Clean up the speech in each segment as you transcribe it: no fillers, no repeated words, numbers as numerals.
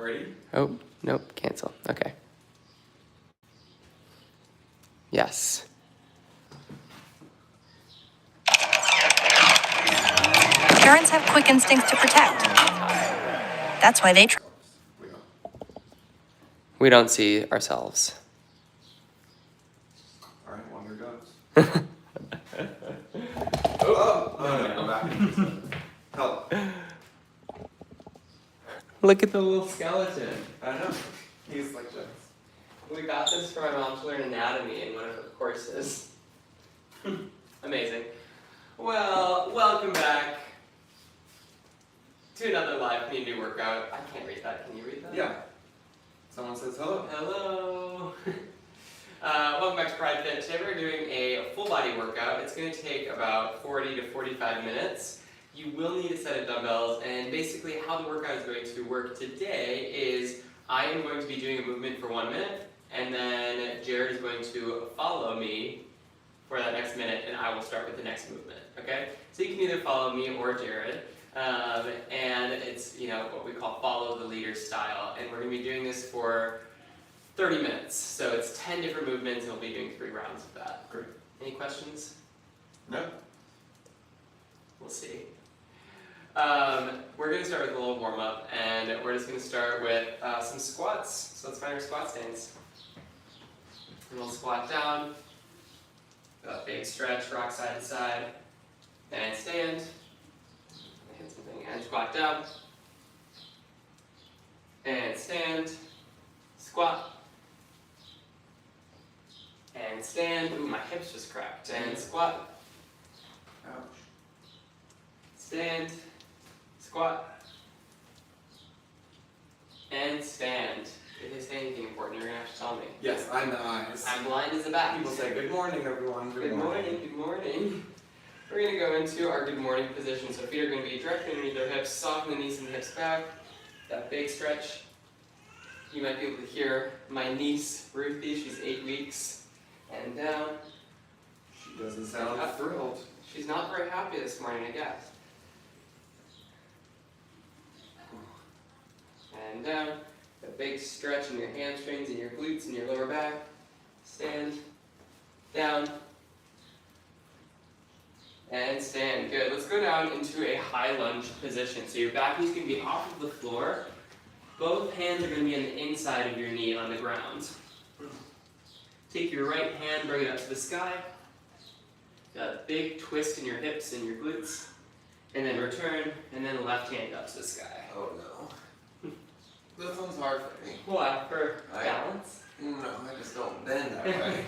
Ready? Oh, nope, cancel. Okay. Yes. Parents have quick instincts to protect. That's why they try. We don't see ourselves. All right, Wonder Ducks. No, back. Help. Look at the little skeleton. I know. He's like this. We got this for my mom to learn anatomy in one of her courses. Amazing. Well, welcome back to another live community workout. I can't read that. Can you read that? Yeah. Someone says hello. Hello. Welcome back to Pridefit. Today we're doing a full body workout. It's going to take about 40 to 45 minutes. You will need a set of dumbbells, and basically how the workout is going to work today is I am going to be doing a movement for 1 minute, and then Jared is going to follow me for that next minute, and I will start with the next movement, okay? So you can either follow me or Jared, and it's, what we call follow the leader style, and we're going to be doing this for 30 minutes. So it's 10 different movements, and we'll be doing 3 rounds of that. Great. Any questions? No. We'll see. We're going to start with a little warm-up, and we're just going to start with some squats. So let's find our squat stance. And we'll squat down. A big stretch, rock side to side. And stand. Hit something and squat down. And stand. Squat. And stand. Ooh, my hips just cracked. And squat. Ouch. Stand. Squat. And stand. If they say anything important, you're going to have to tell me. Yes, I'm the eyes. I'm blind as a bat. People say, good morning, everyone. Good morning, good morning. We're going to go into our good morning position. So feet are going to be directly underneath our hips, soften the knees and the hips back. That big stretch. You might be able to hear my niece, Ruthie, she's 8 weeks. And down. She doesn't sound thrilled. She's not very happy this morning, I guess. And down. A big stretch in your hamstrings and your glutes and your lower back. Stand. Down. And stand. Good. Let's go down into a high lunge position. So your back knee's going to be off of the floor. Both hands are going to be on the inside of your knee on the ground. Take your right hand, bring it up to the sky. Got a big twist in your hips and your glutes. And then return, and then left hand up to the sky. Oh no. This one's hard for me. What? For balance? No, I just don't bend that way.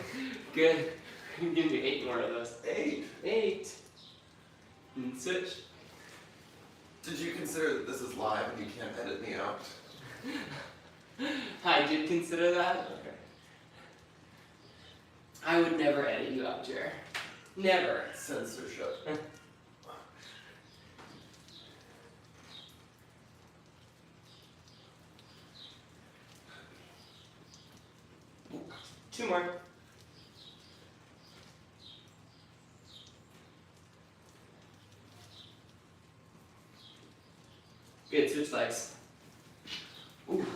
Good. You can do 8 more of those. 8? 8. And switch. Did you consider that this is live and you can't edit me out? I did consider that. Okay. I would never edit you out, Jer. Never. Censorship. Two more. Good, switch legs. Ooh.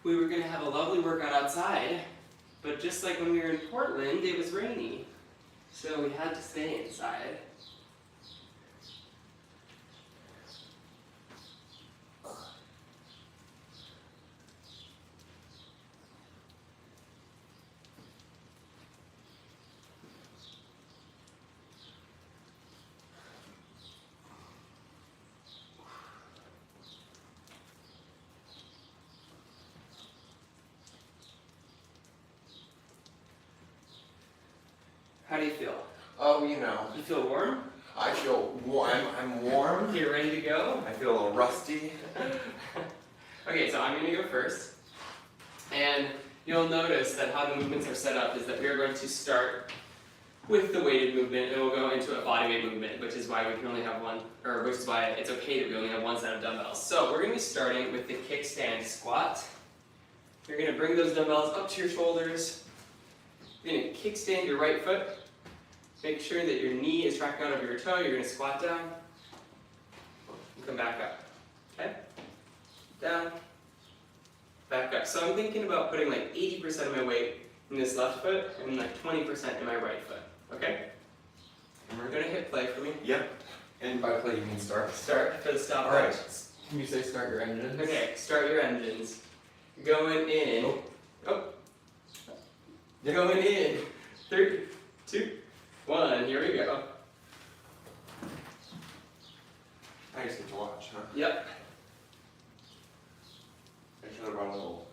We were going to have a lovely workout outside, but just like when we were in Portland, it was rainy. So we had to stay inside. How do you feel? Oh, You feel warm? I feel warm. I'm warm. You're ready to go? I feel a little rusty. Okay, so I'm going to go first. And you'll notice that how the movements are set up is that we're going to start with the weighted movement, and we'll go into a body weight movement, which is why we can only have one, or which is why it's okay that we only have one set of dumbbells. So we're going to be starting with the kickstand squat. You're You're going to bring those dumbbells up to your shoulders. You're going to kickstand your right foot. Make sure that your knee is tracking out over your toe. You're going to squat down and come back up. Okay? Down, back up. So I'm thinking about putting like 80% of my weight in this left foot and like 20% in my right foot. Okay? And we're going to hit play for me. Yep. And by play you mean start? Start for the stop. All right. Can you say start your engines? Okay, start your engines. Going in. Oh. Yeah. Going in. 3, 2, 1. Here we go. I just get to watch, huh? Yep. I should have brought a little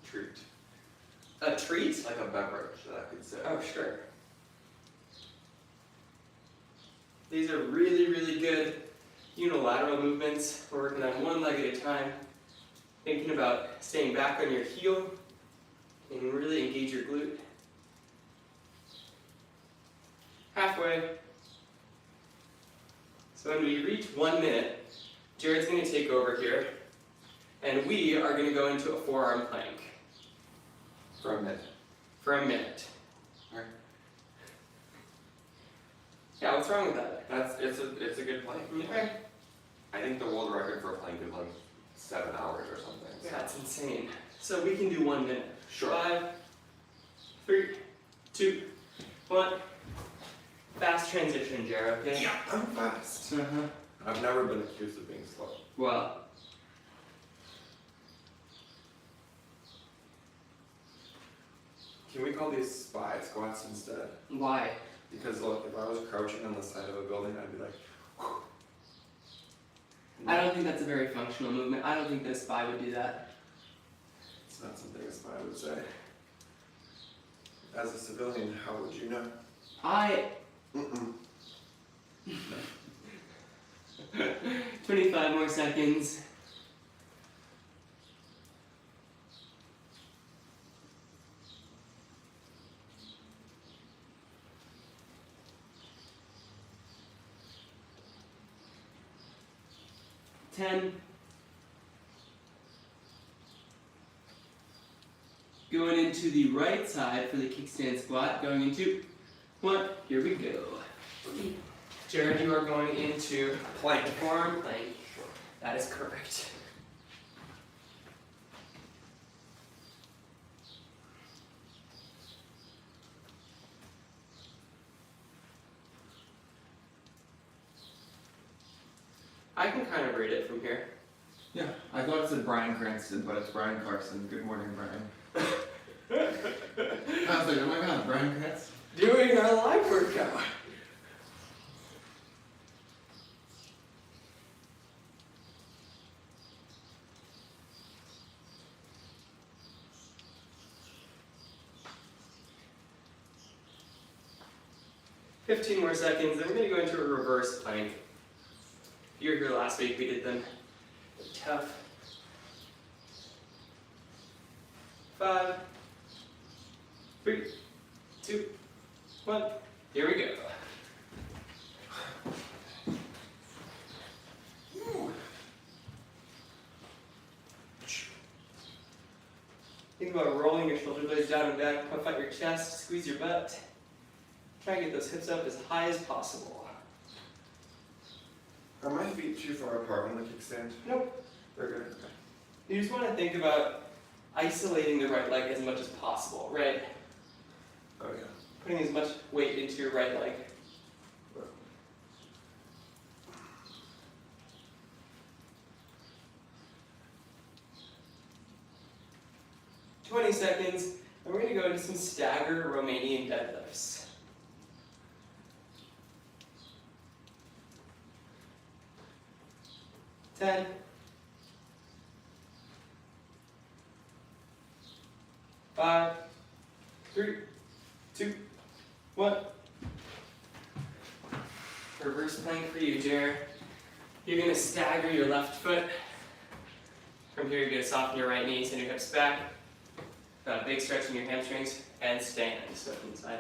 treat. A treat? Like a beverage that I could say. Oh, sure. These are really, really good unilateral movements. We're working on one leg at a time. Thinking about staying back on your heel and really engage your glute. Halfway. So when we reach 1 minute, Jared's going to take over here, and we are going to go into a forearm plank. For a minute. For a minute. Alright. Yeah, what's wrong with that? It's a good plank. Okay. I think the world record for a plank is like 7 hours or something. So. That's insane. So we can do 1 minute. Sure. 5, 3, 2, 1. Fast transition, Jared, okay? Yeah, I'm fast. I've never been accused of being slow. Well, Can we call these spy squats instead? why? Because look, if I was crouching on the side of a building, I'd be like, whew. I don't think that's a very functional movement. I don't think that a spy would do that. It's not something a spy would say. As a civilian, how would you know? 25 more seconds. Ten. Going into the right side for the kickstand squat. Going in 2, 1. Here we go. Jared, you are going into Plank. the forearm plank. That is correct. I can kind of read it from here. Yeah, I thought it said Brian Cranston, but it's Brian Carson. Good morning, Brian. I was like, oh my god, Brian Cranston? Doing our live workout. "15 more seconds, then we're going to go into a reverse plank. You were here last week, we did them. They're tough. 5, 3, 2, 1. Here we go. Think about rolling your shoulder blades down and back, puff out your chest, squeeze your butt. Try and get those hips up as high as possible. Are my feet too far apart on the kickstand? Nope. They're good. Okay. You just want to think about isolating the right leg as much as possible, right? Oh yeah. Putting as much weight into your right leg. 20 seconds, and we're going to go into some stagger Romanian deadlifts. Ten. 5, 3, 2, 1. Reverse plank for you, Jared. You're going to stagger your left foot. From here, you're going to soften your right knee, send your hips back. Big stretch in your hamstrings, and stand. Step inside.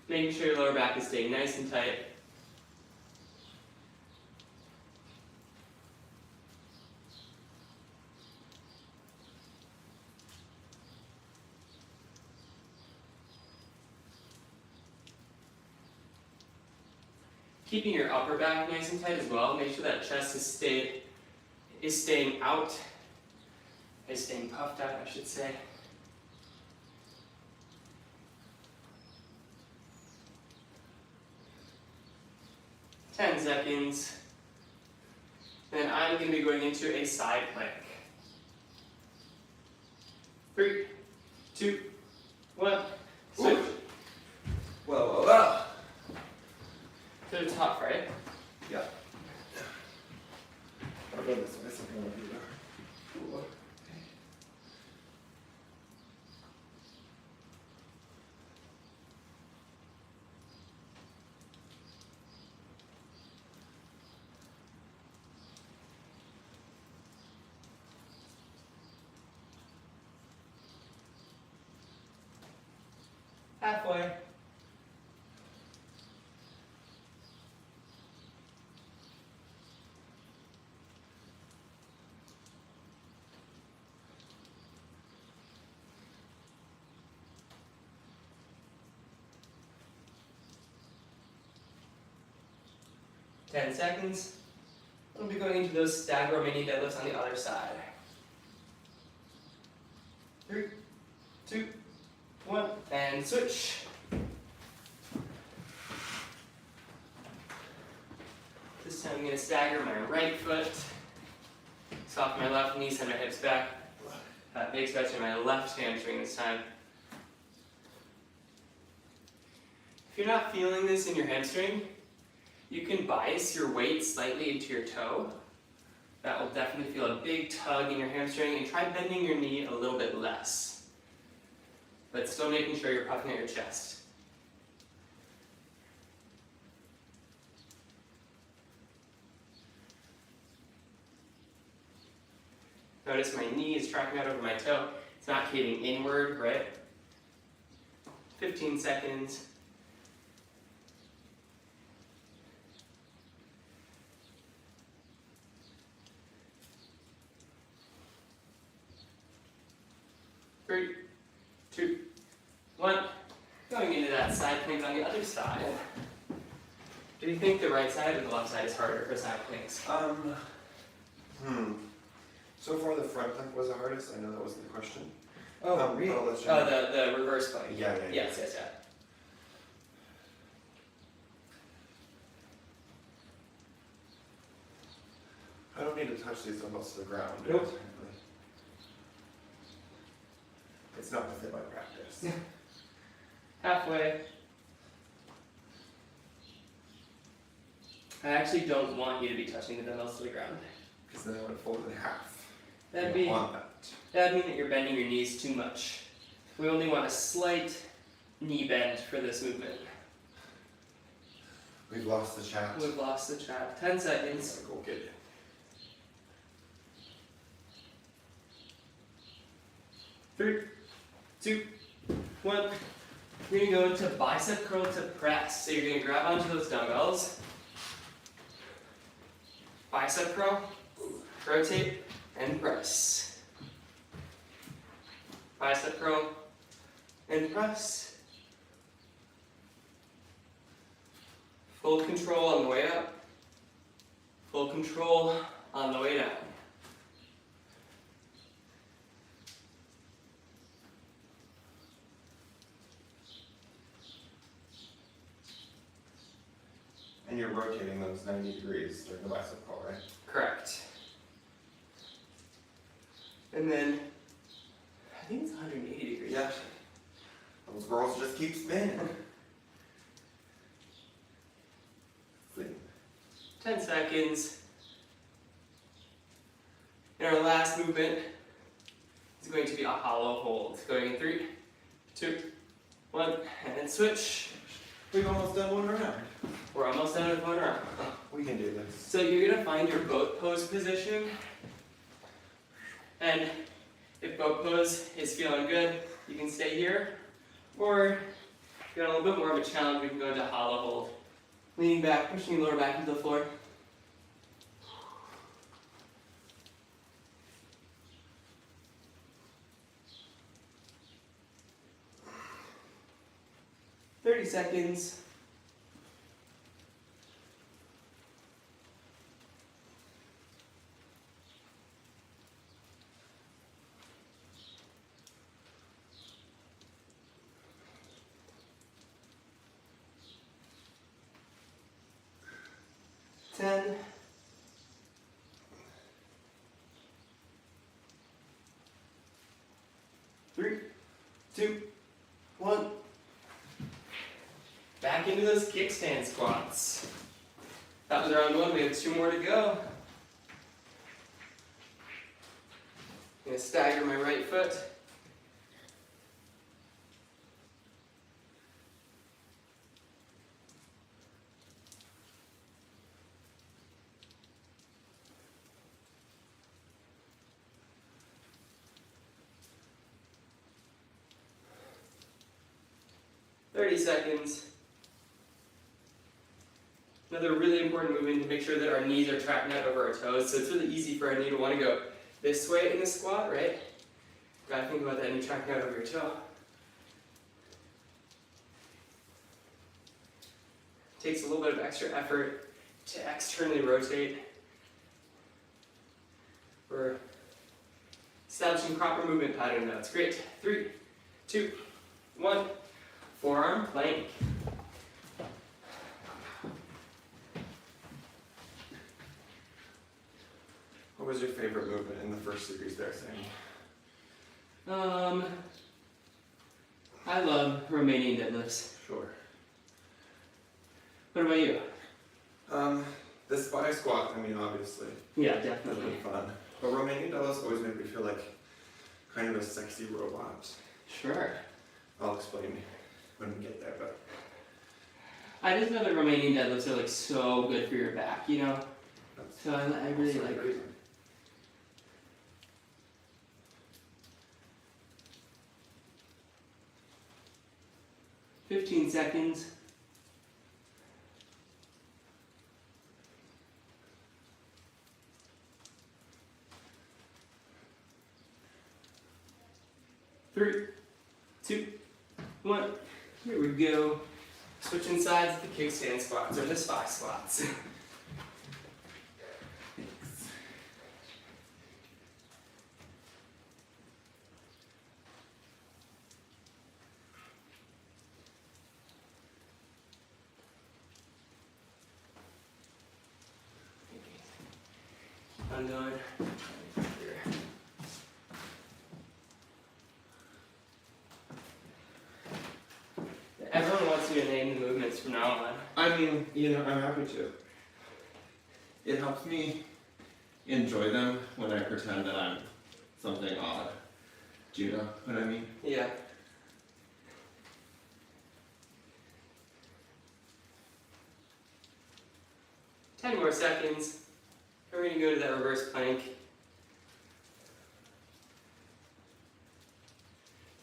Making sure your lower back is staying nice and tight. Keeping your upper back nice and tight as well. Make sure that chest is staying out, is staying puffed out, I should say. Ten seconds. Then I'm going to be going into a side plank. 3, 2, 1, switch. Whoa. To the top, right? Yeah. I'll go this way, something will be there. Halfway. Ten seconds. We'll be going into those stagger mini deadlifts on the other side. 3, 2, 1, and switch. This time I'm going to stagger my right foot, soften my left knee, send my hips back. Big stretch in my left hamstring this time. If you're not feeling this in your hamstring, you can bias your weight slightly into your toe. That will definitely feel a big tug in your hamstring, and try bending your knee a little bit less, but still making sure you're puffing out your chest. Notice my knee is tracking out over my toe. It's not caving inward, right? 15 seconds. Three, 2, 1. Going into that side plank on the other side. Do you think the right side or the left side is harder for side planks? So far the front plank was the hardest. I know that wasn't the question. Really? Let's Oh, the reverse plank. Yeah. Yes. I don't need to touch these dumbbells to the ground. Nope. It's not within my practice. Halfway. I actually don't want you to be touching the dumbbells to the ground. Because then I would fold in half. That'd I don't want that. mean that you're bending your knees too much. We only want a slight knee bend for this movement. We've lost the chat. We've lost the chat. 10 seconds. Go get it. 3, 2, 1. You're going to go into bicep curl to press. So you're going to grab onto those dumbbells. Bicep curl, rotate, and press. Bicep curl, and press. Full control on the way up. Full control on the way down. And you're rotating those 90 degrees during the bicep curl, right? Correct. And then, I think it's 180 degrees. Yeah. Those girls just keep spinning. 10 seconds. And our last movement is going to be a hollow hold. Going in 3, 2, 1, and switch. We've almost done one round. We're almost done with one round. We can do this. So you're going to find your boat pose position. And if boat pose is feeling good, you can stay here. Or if you got a little bit more of a challenge, we can go into hollow hold. Leaning back, pushing your lower back into the floor. .30 seconds. 3, 2, 1. Back into those kickstand squats. That was round 1, we have 2 more to go. I'm going to stagger my right foot. Seconds. Another really important movement to make sure that our knees are tracking out over our toes. So it's really easy for our knee to want to go this way in the squat, right? Gotta think about that knee tracking out over your toe. Takes a little bit of extra effort to externally rotate. We're establishing proper movement pattern now. It's great. 3, 2, 1. Forearm plank. What was your favorite movement in the first series there, Sammy? I love Romanian deadlifts. Sure. What about you? The spy squat, I mean, obviously, Yeah, has definitely. been fun. But Romanian deadlifts always make me feel like kind of a sexy robot. Sure. I'll explain when we get there, but I just know that Romanian deadlifts are like so good for your back, you know? that's So I really also like the reason. 15 seconds. Three, 2, 1. Here we go. Switching sides of the kickstand squats or the spy squats. I'm going. Everyone wants you to name the movements from now on. I mean, you know, I'm happy to. It helps me enjoy them when I pretend that I'm something odd. Do you know what I mean? Yeah. Ten more seconds. And we're gonna go to that reverse plank.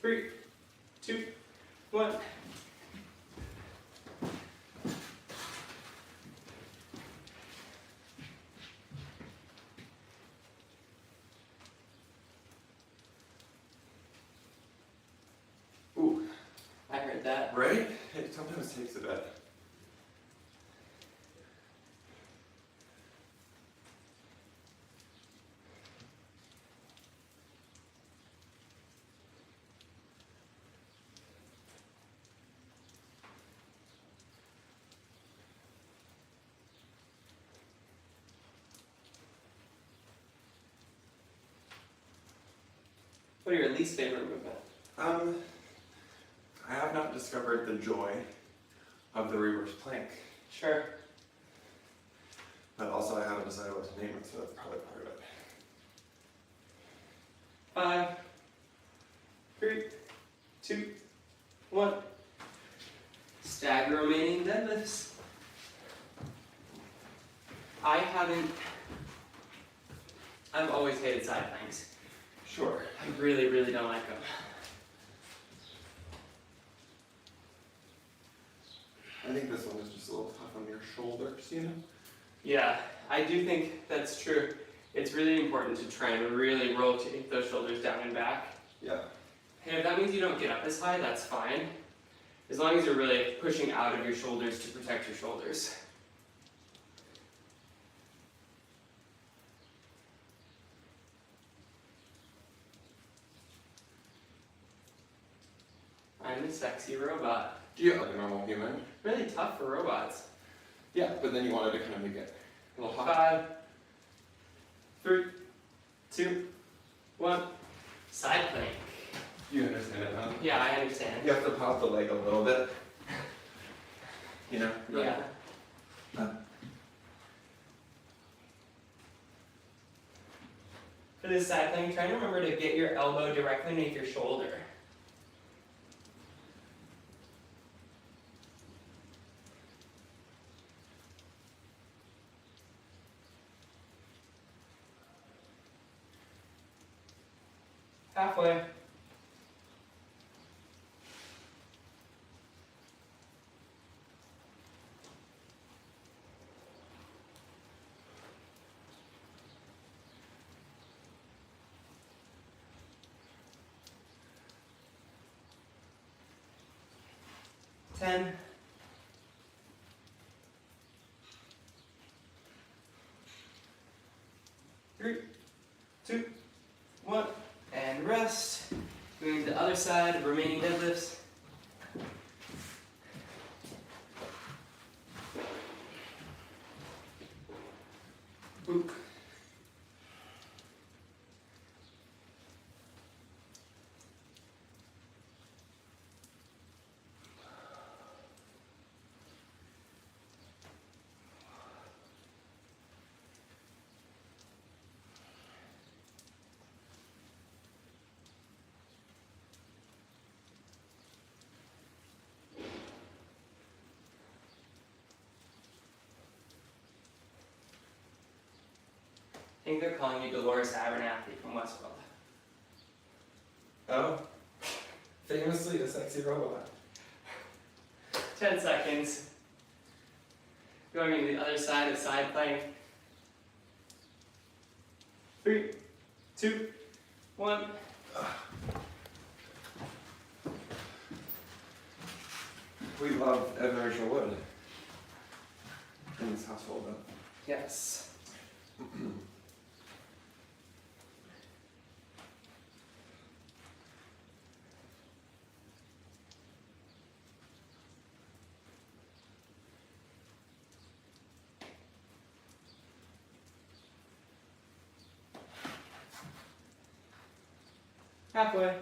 3, 2, 1. Ooh, I heard that. Right? It sometimes takes a bit. What are your least favorite movement? I have not discovered the joy of the reverse plank, Sure. but also I haven't decided what to name it, so that's probably part of it. 5, 3, 2, 1. Stagger remaining deadlifts. I've always hated side planks. Sure. I really, really don't like them. I think this one is just a little tough on your shoulders, you know? Yeah, I do think that's true. It's really important to try and really rotate those shoulders down and back. Yeah. And if that means you don't get up as high, that's fine. As long as you're really pushing out of your shoulders to protect your shoulders. I'm a sexy robot. Do you like a normal human? Really tough for robots. Yeah, but then you wanted to kind of make it a little hot. 5, 3, 2, 1. Side plank. You understand it, huh? Yeah, I understand. You have to pop the leg a little bit. You know? Yeah. For this side plank, try to remember to get your elbow directly underneath your shoulder. Halfway. Ten. 3, 2, 1, and rest. Moving to the other side, remaining deadlifts. Boop. I think they're calling you Dolores Abernathy from Westworld. Oh. Famously a sexy robot. 10 seconds. Going into the other side of side plank. 3, 2, 1. We love inertial wood in this household, though. Yes. Halfway.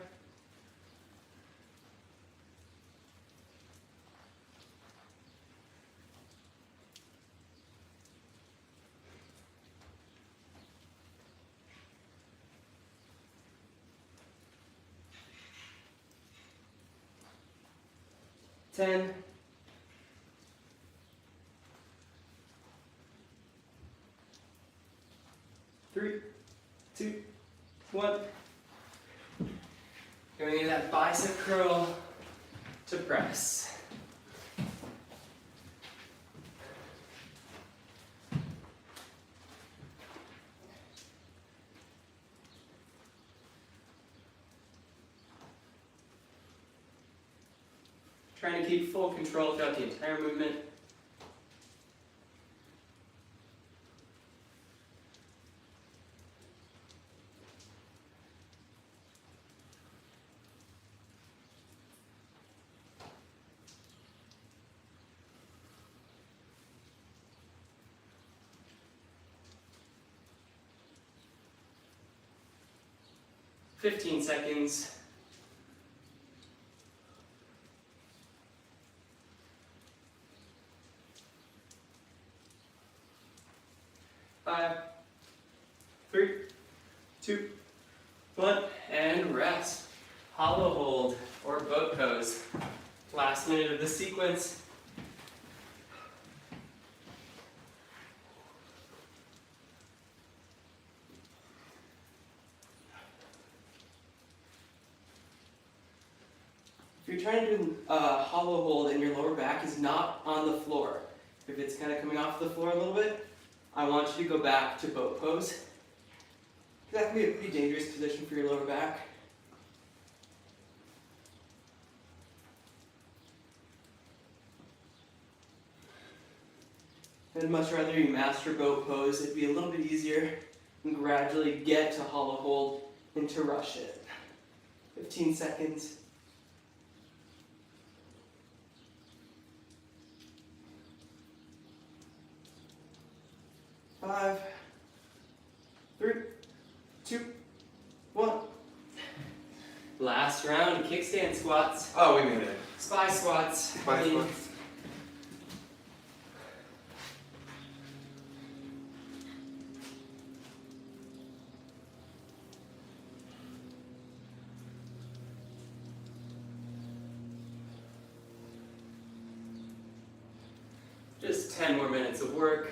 Ten. 3, 2, 1. Going into that bicep curl to press. Trying to keep full control throughout the entire movement. Fifteen seconds. 5, 3, 2, 1, and rest. Hollow hold or boat pose. Last minute of the sequence. If you're trying to do a hollow hold and your lower back is not on the floor, if it's kind of coming off the floor a little bit, I want you to go back to boat pose. That can be a pretty dangerous position for your lower back. I'd much rather you master boat pose. It'd be a little bit easier and gradually get to hollow hold and to rush it. 15 seconds. 5, 3, 2, 1. Last round, kickstand squats. Oh, we made it. Spy squats. Spy squats. Just 10 more minutes of work.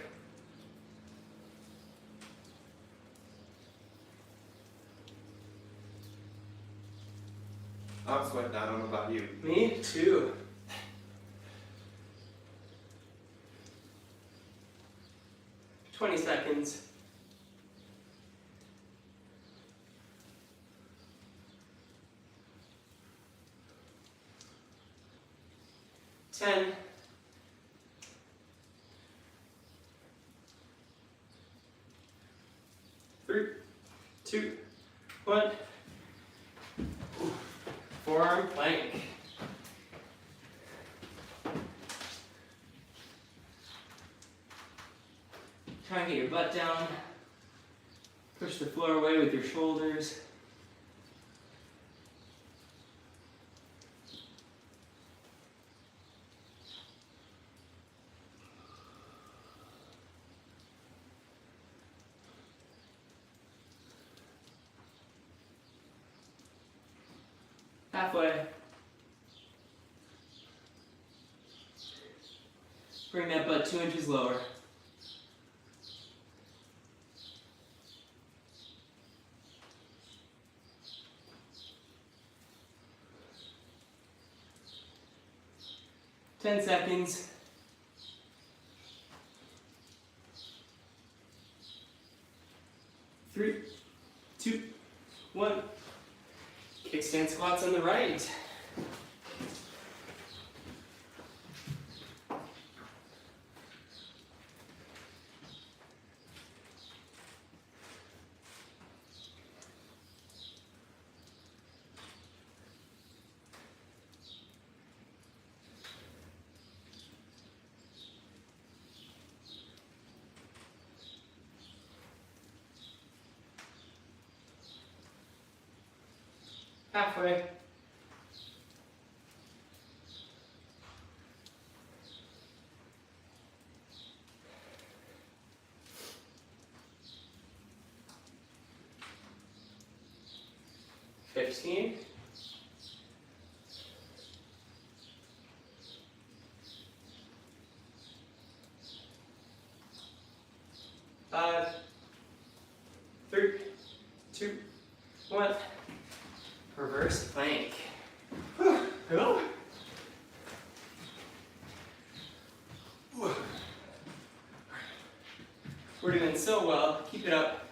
I'm sweating. I don't know about you. Me too. "20 seconds. "10. 3, 2, 1. Forearm plank. Try and get your butt down. Push the floor away with your shoulders. Halfway. Bring that butt 2 inches lower. "10 seconds. 3, 2, 1. Kickstand squats on the right. Halfway. "15. 5, 3, 2, 1. Reverse plank. Hello. We're doing so well. Keep it up.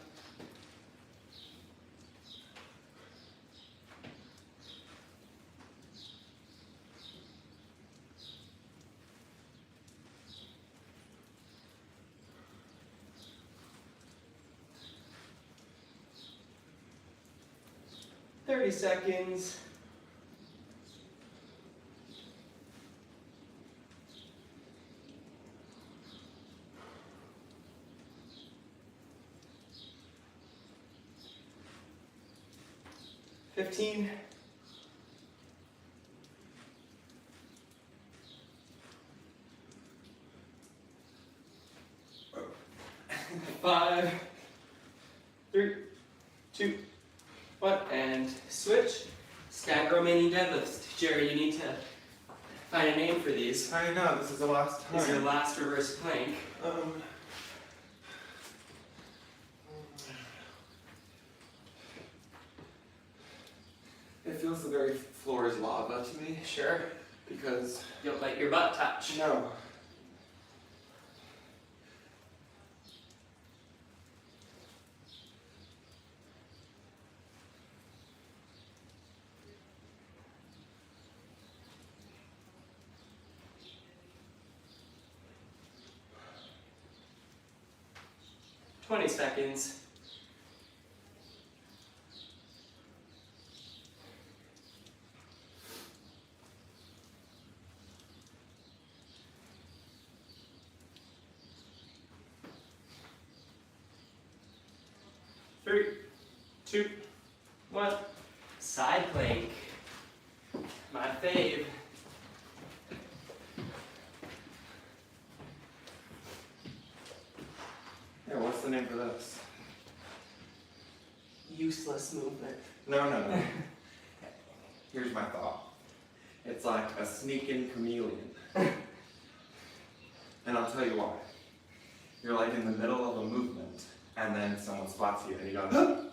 "30 seconds. "15. 5, 3, 2, 1, and switch. Stack Romanian deadlifts. Jerry, you need to find a name for these. I know, this is the last time. This is your last reverse plank. It feels the very floor is lava to me. Sure. Because, Don't let your butt touch. no. "20 seconds. Three, two, one. Side plank. My fave. Yeah, what's the name for this? Useless movement. No. Here's my thought. It's like a sneaking chameleon. And I'll tell you why. You're like in the middle of a movement, and then someone spots you, and you go,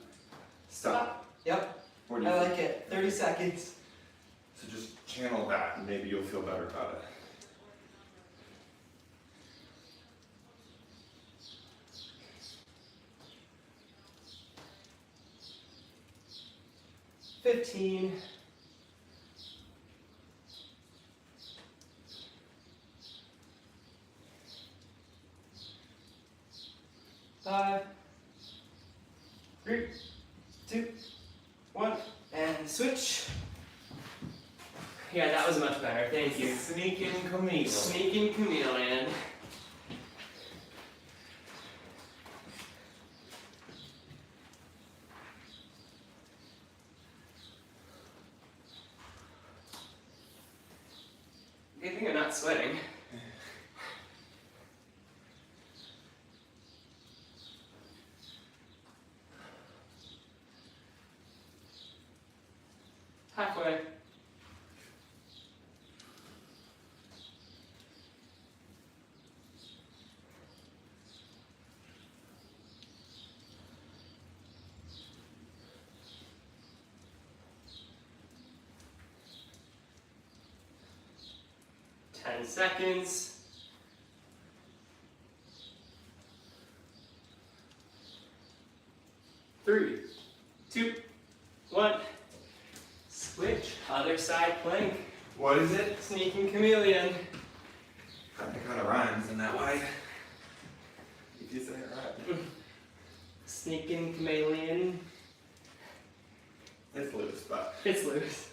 stop. Yep. What do you I think? like it. 30 seconds. So just channel that, and maybe you'll feel better about it. $15. Five, 3, 2, 1, and switch. Yeah, that was much better. Thank you. Sneaking chameleon. Sneaking chameleon. Good thing I'm not sweating. Halfway. Ten seconds. Three, 2, 1. Switch. Other side plank. What is it? Sneaking chameleon. It kind of rhymes in that way. If you say it right. Sneaking chameleon. It's loose, but. It's loose.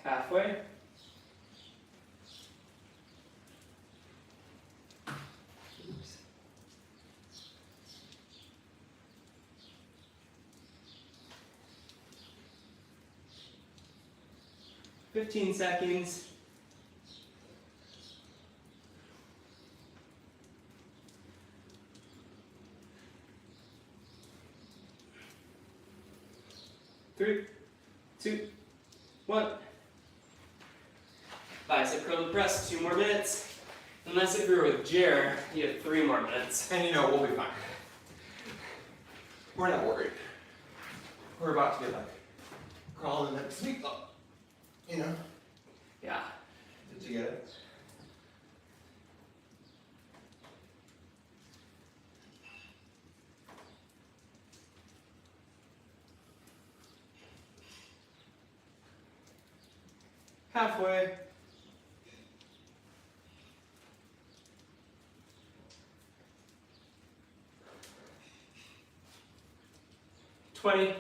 Halfway. Oops. $15 seconds. Three, 2, 1. Bicep curl to press, 2 more minutes. Unless if you're with Jer, you have 3 more minutes. And you know, we'll be fine. We're not worried. We're about to get like crawling next week up. You know? Yeah. Did you get it? Halfway. $20.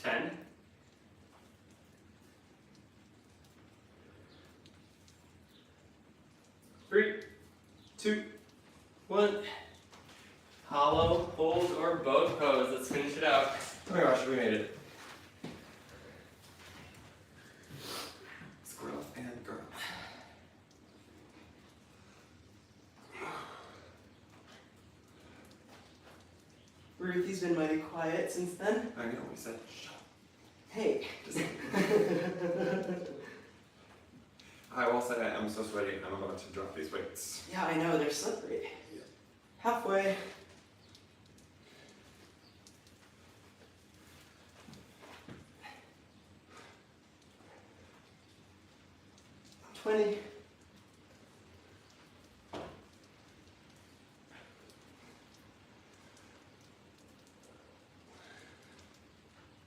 $10. 3, 2, 1. Hollow, hold, or boat pose. Let's finish it out. Oh my gosh, we made it. Squirrel and girl. Ruthie's been mighty quiet since then. I know, we said shut. Hey. Just I will say I'm so sweaty, I'm about to drop these weights. Yeah, I know, they're slippery. Halfway. $20.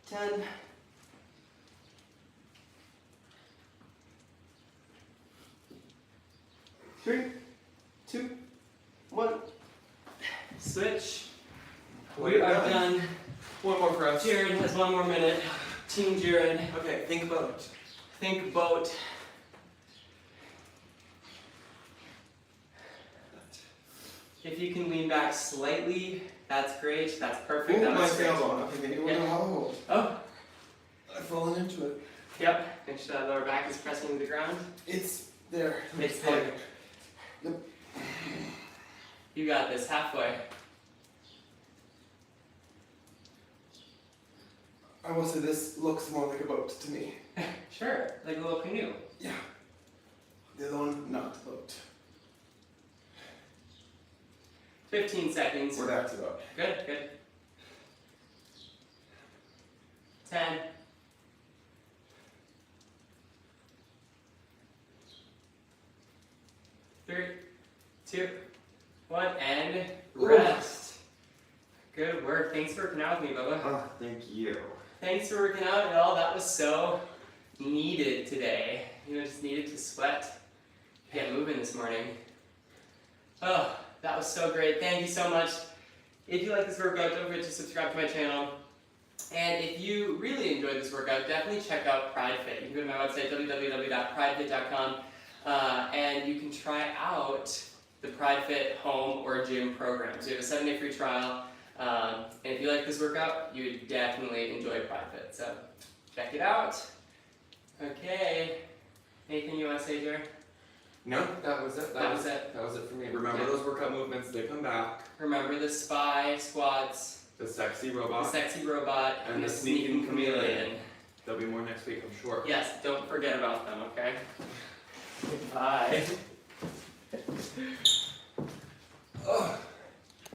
10. 3, 2, 1. switch. What We are are you done. One more for us. Jared has 1 more minute. Team Jared, Okay, think about it. think boat. If you can lean back slightly, that's great. That's perfect. Oh, That my was great. tailbone. Okay, you Yeah. know how to hold. Oh, I've fallen into it. yep. Make sure that lower back is pressing to the ground. It's there. It's there. Yep. You got this. Halfway. I will say this looks more like a boat to me. Sure, like a little canoe. Yeah. The other one, not a boat. 15 seconds. We're back to boat. Good, good. 10. 3, 2, 1, and rest. Good work. Thanks for working out with me, Bubba. Oh, thank you. Thanks for working out, y'all. That was so needed today. You know, just needed to sweat, get moving this morning. Oh, that was so great. Thank you so much. If you like this workout, don't forget to subscribe to my channel. And if you really enjoyed this workout, definitely check out Pridefit. You can go to my website, www.pridefit.com, and you can try out the Pridefit home or gym program. So you have a 7-day free trial. And if you like this workout, you would definitely enjoy Pridefit. So check it out. Okay. Anything you want to say, Jared? No, that was it. That was it. That was it for me. Remember Yeah. those workout movements, they come back. Remember the spy squats, The sexy the robot. sexy robot, And and the the sneaking sneaking chameleon. There'll be more next week, I'm sure. Yes, don't forget about them, okay? Bye. Ugh.